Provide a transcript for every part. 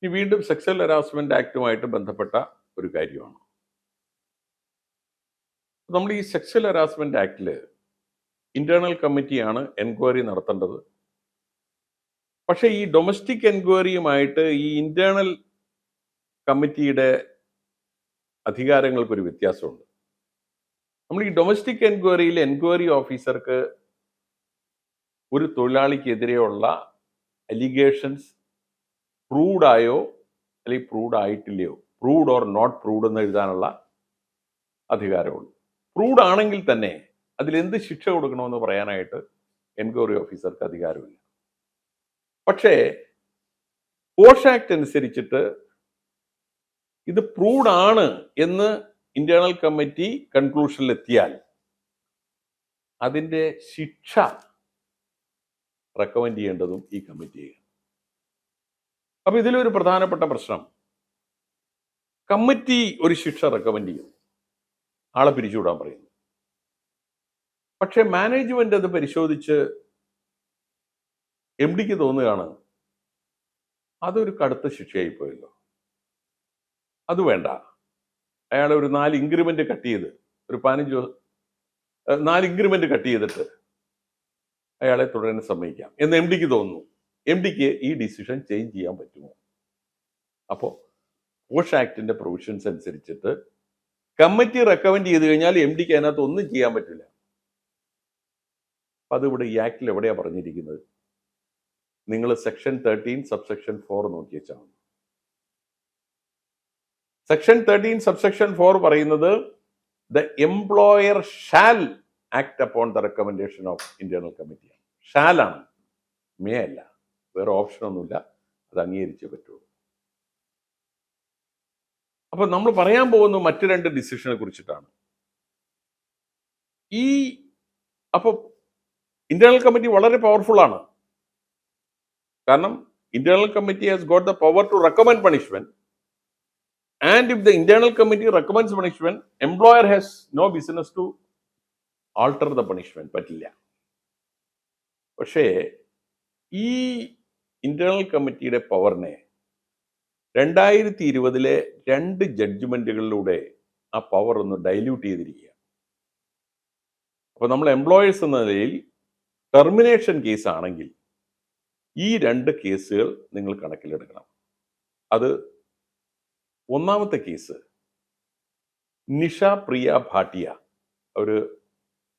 ഇനി വീണ്ടും sexual harassment ആക്ടുമായിട്ട് ബന്ധപ്പെട്ട ഒരു കാര്യമാണ്. നമ്മൾ ഈ സെക്സ്വൽ ഹരാസ്മെന്റ് ആക്ടിൽ ഇന്റേണൽ കമ്മിറ്റിയാണ് എൻക്വയറി നടത്തേണ്ടത്. പക്ഷേ ഈ ഡൊമസ്റ്റിക് എൻക്വയറിയുമായിട്ട് ഈ ഇന്റേണൽ കമ്മിറ്റിയുടെ അധികാരങ്ങൾക്കൊരു വ്യത്യാസമുണ്ട്. നമ്മൾ ഈ ഡൊമസ്റ്റിക് എൻക്വയറിയിൽ എൻക്വയറി ഓഫീസർക്ക് ഒരു തൊഴിലാളിക്കെതിരെയുള്ള അലിഗേഷൻസ് പ്രൂവ്ഡ് ആയോ അല്ലെങ്കിൽ പ്രൂവ്ഡ് ആയിട്ടില്ലയോ, പ്രൂവ്ഡ് ഓർ നോട്ട് പ്രൂവ്ഡ് എന്ന് എഴുതാനുള്ള അധികാരമുണ്ട്. പ്രൂവ്ഡ് ആണെങ്കിൽ തന്നെ അതിലെന്ത് ശിക്ഷ കൊടുക്കണമെന്ന് പറയാനായിട്ട് എൻക്വയറി ഓഫീസർക്ക് അധികാരമില്ല. പക്ഷേ പോഷ് ആക്ട് അനുസരിച്ചിട്ട് ഇത് പ്രൂവ്ഡ് ആണ് എന്ന് ഇന്റേണൽ കമ്മിറ്റി കൺക്ലൂഷനിലെത്തിയാൽ അതിൻ്റെ ശിക്ഷ റെക്കമെൻഡ് ചെയ്യേണ്ടതും ഈ കമ്മിറ്റിയാണ്. അപ്പൊ ഇതിലൊരു പ്രധാനപ്പെട്ട പ്രശ്നം, കമ്മിറ്റി ഒരു ശിക്ഷ റെക്കമെൻഡ് ചെയ്യും, ആളെ പിരിച്ചുവിടാൻ പറയുന്നു. പക്ഷെ മാനേജ്മെന്റ് അത് പരിശോധിച്ച് എം ഡിക്ക് തോന്നുകയാണ് അതൊരു കടുത്ത ശിക്ഷയായി പോയല്ലോ, അത് വേണ്ട, അയാളെ ഒരു 4 ഇൻക്രിമെന്റ് കട്ട് ചെയ്ത് ഒരു 4 ഇൻക്രിമെന്റ് കട്ട് ചെയ്തിട്ട് അയാളെ തുടരാൻ സമ്മതിക്കാം എന്ന് എം ഡിക്ക് തോന്നുന്നു. എം ഡിക്ക് ഈ ഡിസിഷൻ ചേഞ്ച് ചെയ്യാൻ പറ്റുമോ? അപ്പോൾ പോഷ് ആക്ടിന്റെ പ്രൊവിഷൻസ് അനുസരിച്ചിട്ട് കമ്മിറ്റി റെക്കമെൻഡ് ചെയ്ത് കഴിഞ്ഞാൽ എം ഡിക്ക് അതിനകത്ത് ഒന്നും ചെയ്യാൻ പറ്റില്ല. അതിവിടെ ഈ ആക്ടിൽ എവിടെയാണ് പറഞ്ഞിരിക്കുന്നത്? നിങ്ങൾ സെക്ഷൻ 13 സബ്സെക്ഷൻ 4 നോക്കി വെച്ചാൽ മതി. സെക്ഷൻ 13 സബ്സെക്ഷൻ 4 പറയുന്നത് the employer shall act upon the recommendation of internal committee. ഷാലാണ്, മേ അല്ല. വേറെ ഓപ്ഷൻ ഒന്നുമില്ല, അത് അംഗീകരിച്ചേ പറ്റുള്ളൂ. അപ്പൊ നമ്മൾ പറയാൻ പോകുന്ന മറ്റു 2 ഡിസിഷനെ കുറിച്ചിട്ടാണ്. അപ്പൊ ഇന്റേണൽ കമ്മിറ്റി വളരെ പവർഫുൾ ആണ്. കാരണം internal committee has got the power to recommend punishment, and if the internal committee recommends punishment, employer has no business to alter the punishment. പറ്റില്ല. പക്ഷേ ഈ ഇന്റേണൽ കമ്മിറ്റിയുടെ പവറിനെ 2020 2 ജഡ്ജ്മെന്റുകളിലൂടെ ആ പവർ ഒന്ന് ഡൈല്യൂട്ട് ചെയ്തിരിക്കുക. അപ്പൊ നമ്മൾ എംപ്ലോയേഴ്സ് എന്ന നിലയിൽ ടെർമിനേഷൻ കേസ് ആണെങ്കിൽ ഈ 2 കേസുകൾ നിങ്ങൾ കണക്കിലെടുക്കണം. അത് ഒന്നാമത്തെ കേസ് നിഷ പ്രിയ ഭാട്ടിയ, ഒരു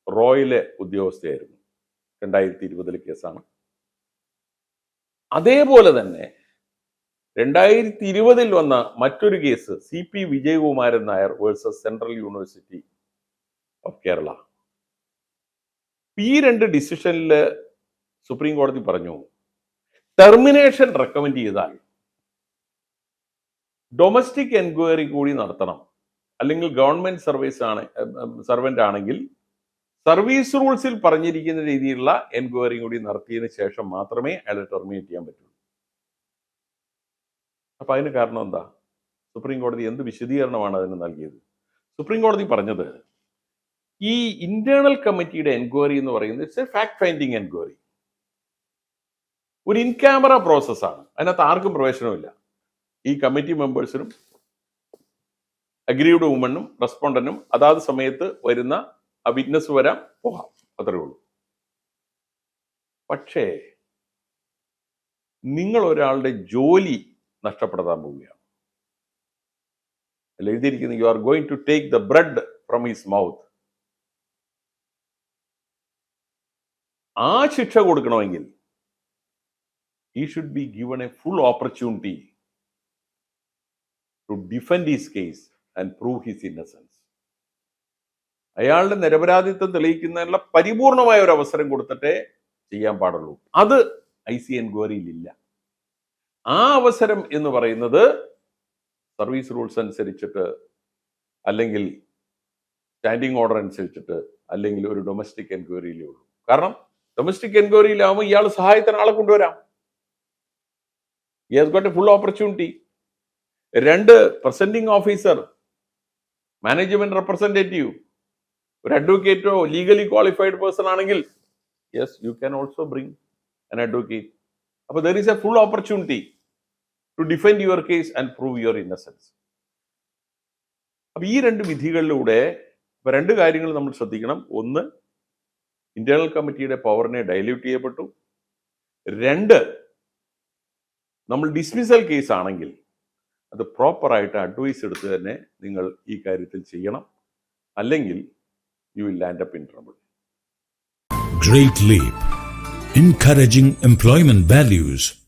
റോയിലെ ഉദ്യോഗസ്ഥയായിരുന്നു. 2020 കേസാണ്. അതേപോലെ തന്നെ 2020 വന്ന മറ്റൊരു case CP Vijayakumaran Nair versus central university of Kerala. ഈ 2 ഡിസിഷനിൽ സുപ്രീം കോടതി പറഞ്ഞു, ടെർമിനേഷൻ റെക്കമെൻഡ് ചെയ്താൽ ഡൊമസ്റ്റിക് എൻക്വയറി കൂടി നടത്തണം. അല്ലെങ്കിൽ ഗവൺമെന്റ് സർവന്റ് ആണെങ്കിൽ സർവീസ് റൂൾസിൽ പറഞ്ഞിരിക്കുന്ന രീതിയിലുള്ള എൻക്വയറി കൂടി നടത്തിയതിനു ശേഷം മാത്രമേ അയാളെ ടെർമിനേറ്റ് ചെയ്യാൻ പറ്റുള്ളൂ. അപ്പൊ അതിന് കാരണം എന്താ? സുപ്രീം കോടതി എന്ത് വിശദീകരണമാണ് അതിന് നൽകിയത്? സുപ്രീം കോടതി പറഞ്ഞത്, ഈ ഇന്റേണൽ കമ്മിറ്റിയുടെ എൻക്വയറി എന്ന് പറയുന്നത് it's A fact finding enquiry, ഒരു ഇൻ ക്യാമറ പ്രോസസ്സാണ്. അതിനകത്ത് ആർക്കും പ്രവേശനമില്ല. ഈ കമ്മിറ്റി മെമ്പേഴ്സിനും അഗ്രീവ്ഡ് വുമനും റെസ്പോണ്ടന്റും അതാത് സമയത്ത് വരുന്ന ആ വിറ്റ്നസ് വരാം, പോകാം, അത്രേ ഉള്ളൂ. പക്ഷേ നിങ്ങൾ ഒരാളുടെ ജോലി നഷ്ടപ്പെടുത്താൻ പോവുകയാണ്. അല്ല എഴുതിയിരിക്കുന്നത്, you are going to take the bread from his mouth. ആ ശിക്ഷ കൊടുക്കണമെങ്കിൽ he should be given a full opportunity to defend his case and prove his innocence. അയാളുടെ നിരപരാധിത്വം തെളിയിക്കുന്നതിനുള്ള പരിപൂർണമായ ഒരു അവസരം കൊടുത്തിട്ടേ ചെയ്യാൻ പാടുള്ളൂ. അത് IC എൻക്വയറിയിൽ ഇല്ല. ആ അവസരം എന്ന് പറയുന്നത് സർവീസ് റൂൾസ് അനുസരിച്ചിട്ട്, അല്ലെങ്കിൽ സ്റ്റാൻഡിംഗ് ഓർഡർ അനുസരിച്ചിട്ട്, അല്ലെങ്കിൽ ഒരു ഡൊമസ്റ്റിക് എൻക്വയറിയിലേ ഉള്ളൂ. കാരണം ഡൊമസ്റ്റിക് എൻക്വയറിയിലാവുമ്പോൾ ഇയാൾ സഹായത്തിന് ആളെ കൊണ്ടുവരാം. He has got a full opportunity. 2 presenting officer, management representative, ഒരു അഡ്വക്കേറ്റോ ലീഗലി ക്വാളിഫൈഡ് പേഴ്സൺ ആണെങ്കിൽ yes, you can also bring an advocate. അപ്പോൾ there is a full opportunity. To defend your case and prove your innocence. അപ്പൊ ഈ രണ്ട് വിധികളിലൂടെ ഇപ്പൊ രണ്ട് കാര്യങ്ങൾ നമ്മൾ ശ്രദ്ധിക്കണം. ഒന്ന്, ഇന്റേണൽ കമ്മിറ്റിയുടെ പവറിനെ ഡൈല്യൂട്ട് ചെയ്യപ്പെട്ടു. രണ്ട്, നമ്മൾ ഡിസ്മിസൽ കേസ് ആണെങ്കിൽ അത് പ്രോപ്പറായിട്ട് അഡ്വൈസ് എടുത്ത് തന്നെ നിങ്ങൾ ഈ കാര്യത്തിൽ ചെയ്യണം. അല്ലെങ്കിൽ you will land up in trouble. Great Leap, encouraging employment values.